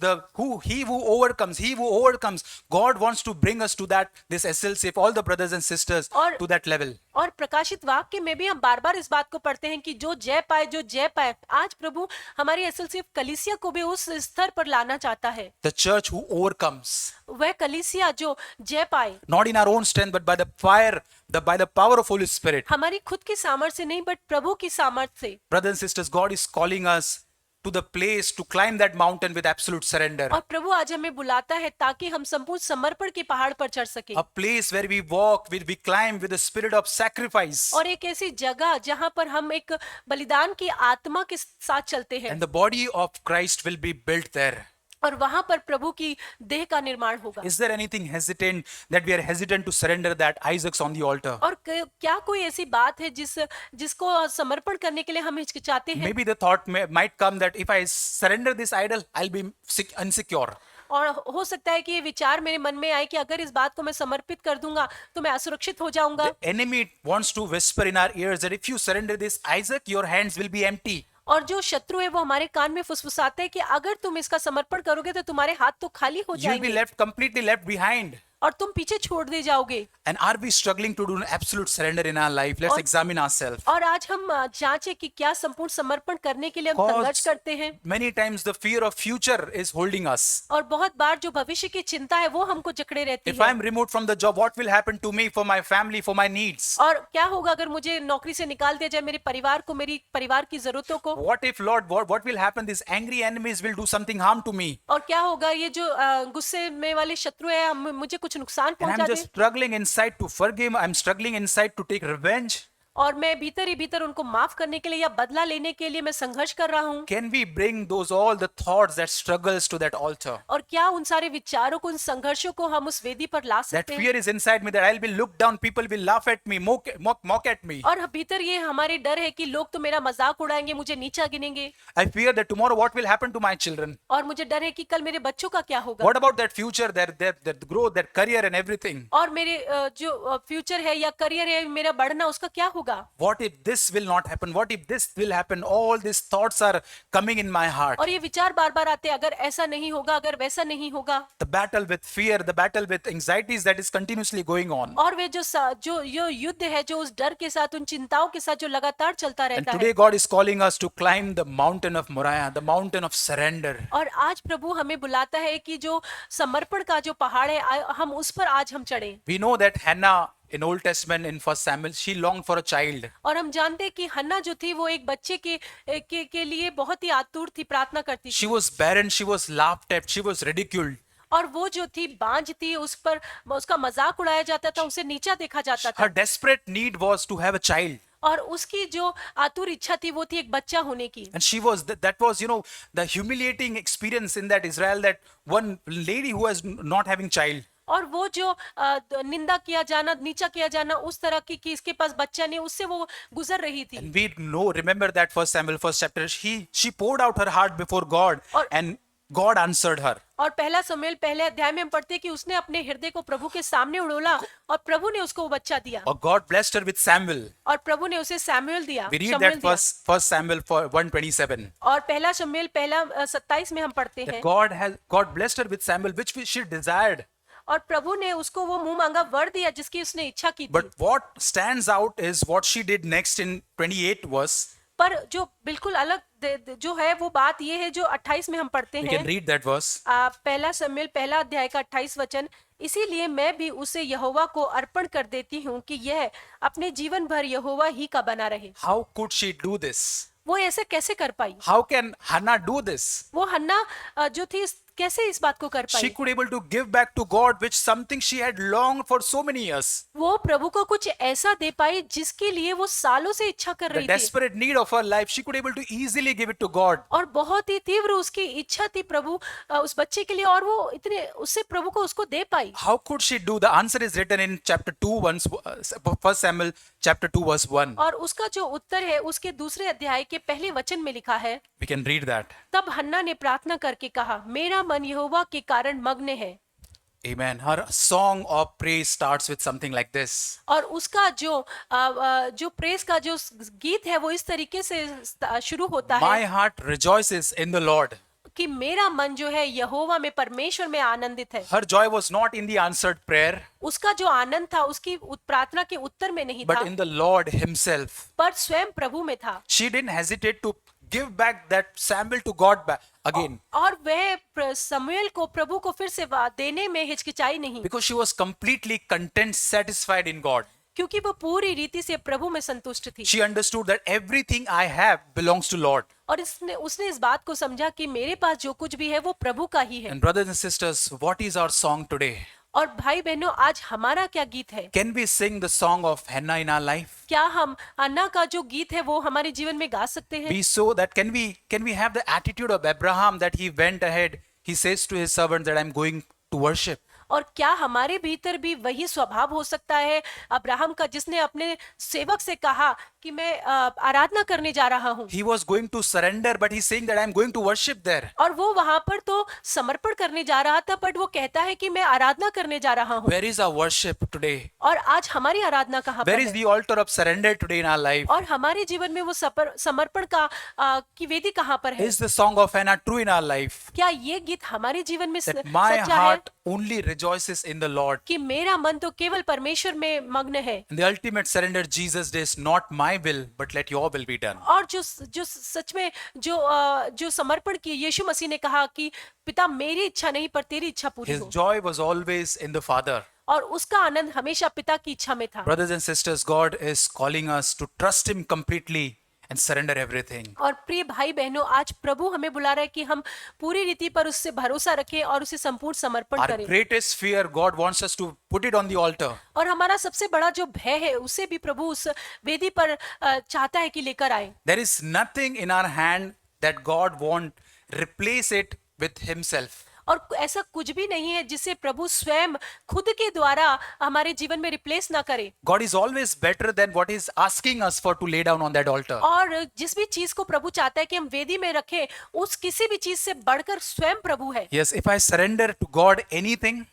he who overcomes, God wants to bring us to this SLC, if all the brothers and sisters और- to that level. और प्रकाशित वाक्य में भी हम बार बार इस बात को पढ़ते हैं कि जो जय पाए। आज प्रभु हमारी एसएलसी कलीसिया को भी उस स्तर पर लाना चाहता है, The church who overcomes, वह कलीसिया जो जय पाए, not in our own strength, but by the fire, by the power of Holy Spirit. हमारी खुद की सामर्थ्य से नहीं बट प्रभु की सामर्थ्य से। Brothers and sisters, God is calling us to the place to climb that mountain with absolute surrender. और प्रभु आज हमें बुलाता है ताकि हम संपूर्ण समर्पण के पहाड़ पर चढ़ सके, A place where we walk, we climb with the spirit of sacrifice. और एक ऐसी जगह जहां पर हम एक बलिदान की आत्मा के साथ चलते हैं, And the body of Christ will be built there. और वहां पर प्रभु की देह का निर्माण होगा। Is there anything hesitant that we are hesitant to surrender that Isaac's on the altar? और क्या कोई ऐसी बात है जिसको समर्पण करने के लिए हम हिचकिचाते हैं? Maybe the thought might come that if I surrender this idol, I'll be insecure. और हो सकता है कि ये विचार मेरे मन में आए कि अगर इस बात को मैं समर्पित कर दूंगा तो मैं असुरक्षित हो जाऊंगा। The enemy wants to whisper in our ears that if you surrender this Isaac, your hands will be empty. और जो शत्रु है वो हमारे कान में फुसफुसाते हैं कि अगर तुम इसका समर्पण करोगे तो तुम्हारे हाथ तो खाली हो You'll be जाएंगे completely left behind. और तुम पीछे छोड़ दिए जाओगे। And are we struggling to do an absolute surrender in our life? Let's examine ourselves. और आज हम जांचें कि क्या संपूर्ण समर्पण करने के लिए हम Cause संघर्ष करते हैं, many times the fear of future is holding us. और बहुत बार जो भविष्य की चिंता है वो हमको जकड़े रहती If है। I'm removed from the job, what will happen to me, for my family, for my needs? और क्या होगा अगर मुझे नौकरी से निकाल दिया जाए, मेरे परिवार को, मेरी परिवार की जरूरतों को? What if, Lord, what will happen? These angry enemies will do something harm to me. और क्या होगा ये जो गुस्से में वाले शत्रु है मुझे कुछ नुकसान And पहुंचा I'm they, just struggling inside to forgive. I'm struggling inside to take revenge. और मैं भीतर ही भीतर उनको माफ करने के लिए या बदला लेने के लिए मैं संघर्ष कर रहा हूँ। Can we bring all the thoughts that struggles to that altar? और क्या उन सारे विचारों को, उन संघर्षों को हम उस वेदी पर ला That सकते हैं? fear is inside me that I'll be looked down, people will laugh at me, mock at me. और भीतर ये हमारे डर है कि लोग तो मेरा मजाक उड़ाएंगे, मुझे नीचा गिनेंगे, I fear that tomorrow what will happen to my children? और मुझे डर है कि कल मेरे बच्चों का क्या होगा, What about that future, their growth, their career and everything? और मेरे जो फ्यूचर है या करियर है मेरा बढ़ना, उसका क्या होगा? What if this will not happen? What if this will happen? All these thoughts are coming in my heart. और ये विचार बार बार आते हैं, अगर ऐसा नहीं होगा, अगर वैसा नहीं होगा। The battle with fear, the battle with anxieties that is continuously going on. और वे जो युद्ध है, जो उस डर के साथ, उन चिंताओं के साथ जो लगातार चलता And रहता today है। God is calling us to climb the mountain of Moriah, the mountain of surrender. और आज प्रभु हमें बुलाता है कि जो समर्पण का जो पहाड़ है हम उस पर आज हम चढ़े। We know that Hannah in Old Testament in 1 Samuel, she longed for a child. और हम जानते हैं कि हन्ना जो थी वो एक बच्चे के लिए बहुत ही आतुर थी, प्रार्थना करती She थी। was barren, she was laughed at, she was ridiculed. और वो जो थी बांझ थी, उस पर उसका मजाक उड़ाया जाता था, उसे नीचा देखा जाता था। Her desperate need was to have a child. और उसकी जो आतुर इच्छा थी वो थी एक बच्चा होने की। And she was, that was, the humiliating experience in that Israel, that one lady who was not having child. और वो जो निंदा किया जाना, नीचा किया जाना उस तरह की कि इसके पास बच्चा नहीं, उससे वो गुजर रही थी। And we remember that 1 Samuel, 1st chapter, she poured out her heart before God and God answered her. और पहला शमूएल पहले अध्याय में हम पढ़ते हैं कि उसने अपने हृदय को प्रभु के सामने उड़ोला और प्रभु ने उसको वो बच्चा दिया। Or God blessed her with Samuel. और प्रभु ने उसे सैमुएल दिया। We read शमूएल that दिया। 1 Samuel 1:27. और पहला शमूएल पहला 27 में हम पढ़ते That हैं God blessed her with Samuel, which she desired. और प्रभु ने उसको वो मुंह मांगा वर दिया जिसकी उसने इच्छा की थी। But what stands out is what she did next in 28 verse. पर जो बिल्कुल अलग जो है वो बात ये है जो 28 में हम पढ़ते We हैं। can read that verse. पहला शमूएल पहला अध्याय का 28 वचन, इसीलिए मैं भी उसे यहोवा को अर्पण कर देती हूँ कि यह अपने जीवन भर यहोवा ही का बना रहे। How could she do this? वो ऐसे कैसे कर पाई? How can Hannah do this? वो हन्ना जो थी कैसे इस बात को कर She pi? could able to give back to God, which something she had longed for so many years. वो प्रभु को कुछ ऐसा दे पाई जिसके लिए वो सालों से इच्छा कर The रही थी, desperate need of her life, she could able to easily give it to God. और बहुत ही तीव्र उसकी इच्छा थी प्रभु उस बच्चे के लिए, और वो इतने उससे प्रभु को उसको दे पाई. How could she do? The answer is written in chapter 2, 1 Samuel chapter 2 verse 1. और उसका जो उत्तर है उसके दूसरे अध्याय के पहले वचन में लिखा है, We can read that. तब हन्ना ने प्रार्थना करके कहा, मेरा मन यहोवा के कारण मग्न है. Amen. Her song of praise starts with something like this. और उसका जो प्रेस का जो गीत है वो इस तरीके से शुरू होता My है heart rejoices in the Lord. कि मेरा मन जो है यहोवा में, परमेश्वर में आनंदित है. Her joy was not in the answered prayer, उसका जो आनंद था उसकी प्रार्थना के उत्तर में नहीं but था, in the Lord Himself. पर स्वयं प्रभु में था. She didn't hesitate to give back that Samuel to God again, और वह समूएल को प्रभु को फिर से देने में हिचकिचाई नहीं, because she was completely content, satisfied in God. क्योंकि वो पूरी रीति से प्रभु में संतुष्ट थी. She understood that everything I have belongs to Lord. और उसने इस बात को समझा कि मेरे पास जो कुछ भी है वो प्रभु का ही है. And brothers and sisters, what is our song today? और भाई बहनों, आज हमारा क्या गीत है? Can we sing the song of Hannah in our life? क्या हम अन्ना का जो गीत है वो हमारे जीवन में गा सकते हैं? Be so that can we have the attitude of Abraham that he went ahead, he says to his servant that I'm going to worship. और क्या हमारे भीतर भी वही स्वभाव हो सकता है अब्राहम का, जिसने अपने सेवक से कहा कि मैं आराधना करने जा रहा हूँ, He was going to surrender, but he's saying that I'm going to worship there. और वो वहां पर तो समर्पण करने जा रहा था, बट वो कहता है कि मैं आराधना करने जा रहा हूँ. Where is our worship today? और आज हमारी आराधना कहाँ पर Where is है? the altar of surrender today in our life? और हमारे जीवन में वो समर्पण का की वेदी कहाँ पर है? Is the song of Hannah true in our life? क्या ये गीत हमारे जीवन में That my सच्चा है heart only rejoices in the Lord. कि मेरा मन तो केवल परमेश्वर में मग्न है, And the ultimate surrender Jesus did, not my will, but let your will be done. और जो सच में जो समर्पण की यीशु मसीह ने कहा कि पिता मेरी इच्छा नहीं पर तेरी इच्छा पूरी His हो, joy was always in the Father. और उसका आनंद हमेशा पिता की इच्छा में था. Brothers and sisters, God is calling us to trust Him completely and surrender everything. और प्रिय भाई बहनों, आज प्रभु हमें बुला रहा है कि हम पूरी रीति पर उससे भरोसा रखें और उसे संपूर्ण समर्पण Our करें. greatest fear, God wants us to put it on the altar. और हमारा सबसे बड़ा जो भय है उसे भी प्रभु उस वेदी पर चाहता है कि लेकर आए. There is nothing in our hand that God won't replace it with Himself. और ऐसा कुछ भी नहीं है जिसे प्रभु स्वयं खुद के द्वारा हमारे जीवन में रिप्लेस ना करे. God is always better than what He's asking us for to lay down on that altar. और जिस भी चीज को प्रभु चाहता है कि हम वेदी में रखें, उस किसी भी चीज से बढ़कर स्वयं प्रभु है. Yes, if I surrender to God anything,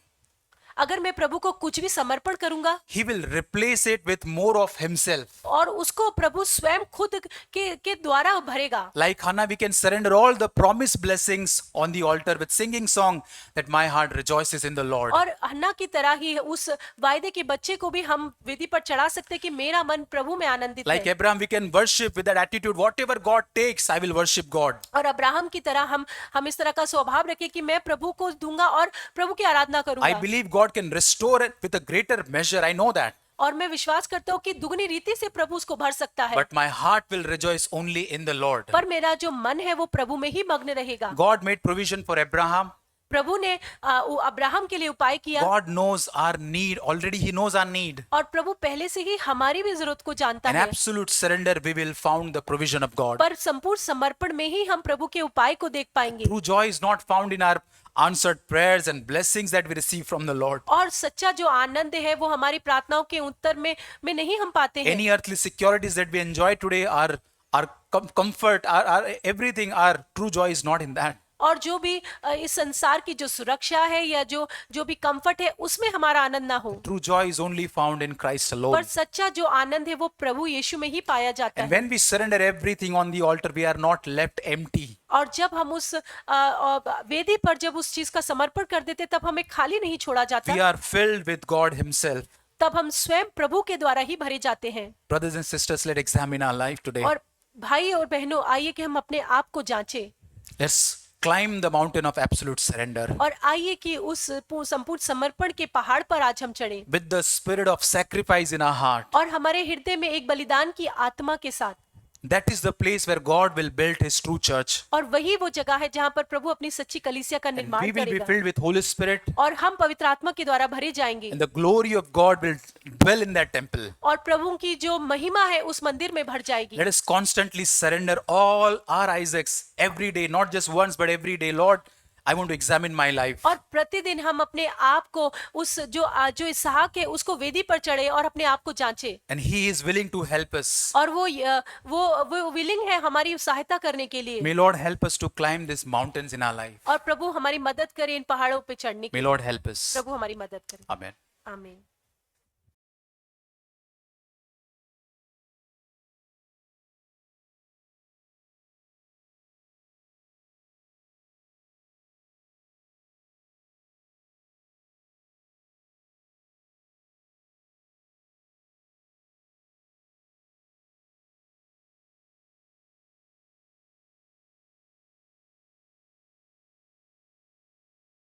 अगर मैं प्रभु को कुछ भी समर्पण करूंगा, He will replace it with more of Himself. और उसको प्रभु स्वयं खुद के द्वारा भरेगा. Like Hannah, we can surrender all the promised blessings on the altar with singing song that my heart rejoices in the Lord. और हन्ना की तरह ही उस वायदे के बच्चे को भी हम वेदी पर चढ़ा सकते हैं कि मेरा मन प्रभु में आनंदित Like है. Abraham, we can worship with that attitude. Whatever God takes, I will worship God. और अब्राहम की तरह हम इस तरह का स्वभाव रखें कि मैं प्रभु को दूंगा और प्रभु की आराधना I करूंगा. believe God can restore it with a greater measure. I know that. और मैं विश्वास करता हूँ कि दुगनी रीति से प्रभु उसको भर सकता है. But my heart will rejoice only in the Lord. पर मेरा जो मन है वो प्रभु में ही मग्न रहेगा. God made provision for Abraham. प्रभु ने अब्राहम के लिए उपाय किया. God knows our need. Already He knows our need. और प्रभु पहले से ही हमारी भी जरूरत को जानता In है. absolute surrender, we will found the provision of God. पर संपूर्ण समर्पण में ही हम प्रभु के उपाय को देख पाएंगे. True joy is not found in our answered prayers and blessings that we receive from the Lord. और सच्चा जो आनंद है वो हमारी प्रार्थनाओं के उत्तर में नहीं हम पाते हैं. Any earthly securities that we enjoy today, our comfort, our everything, our true joy is not in that. और जो भी इस संसार की जो सुरक्षा है या जो भी कंफर्ट है उसमें हमारा आनंद ना हो. True joy is only found in Christ पर alone. सच्चा जो आनंद है वो प्रभु यीशु में ही पाया जाता And है. when we surrender everything on the altar, we are not left empty. और जब हम उस वेदी पर जब उस चीज का समर्पण कर देते तब हमें खाली नहीं छोड़ा जाता. We are filled with God Himself. तब हम स्वयं प्रभु के द्वारा ही भरे जाते हैं. Brothers and sisters, let's examine our life today. और भाई और बहनों, आइए कि हम अपने आप को जांचें Let's climb the mountain of absolute surrender और आइए कि उस संपूर्ण समर्पण के पहाड़ पर आज हम चढ़ें with the spirit of sacrifice in our heart. और हमारे हृदय में एक बलिदान की आत्मा के साथ. That is the place where God will build his true church. और वही वो जगह है जहाँ पर प्रभु अपनी सच्ची कलीसिया का And निर्माण we will be करेगा filled with Holy Spirit, और हम पवित्र आत्मा के द्वारा भरे जाएंगे and the glory of God will dwell in that temple. और प्रभु की जो महिमा है उस मंदिर में भर जाएगी। Let us constantly surrender all our Isaacs every day, not just once, but every day. Lord, I want to examine my life. और प्रतिदिन हम अपने आप को उस जो इसहाक है उसको वेदी पर चढ़े और अपने आप को जांचे And he is willing to help us. और वो विलिंग है हमारी सहायता करने के लिए। May Lord help us to climb these mountains in our life. और प्रभु हमारी मदद करे इन पहाड़ों पे चढ़ने May की। Lord help us. प्रभु हमारी मदद करे। Amen. आमीन।